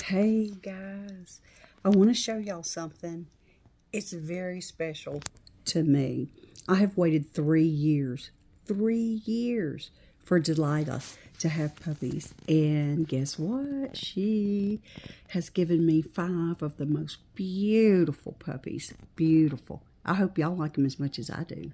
Hey guys, I want to show y'all something. It's very special to me. I have waited 3 years for Delilah to have puppies. And guess what? She has given me 5 of the most beautiful puppies. Beautiful. I hope y'all like them as much as I do.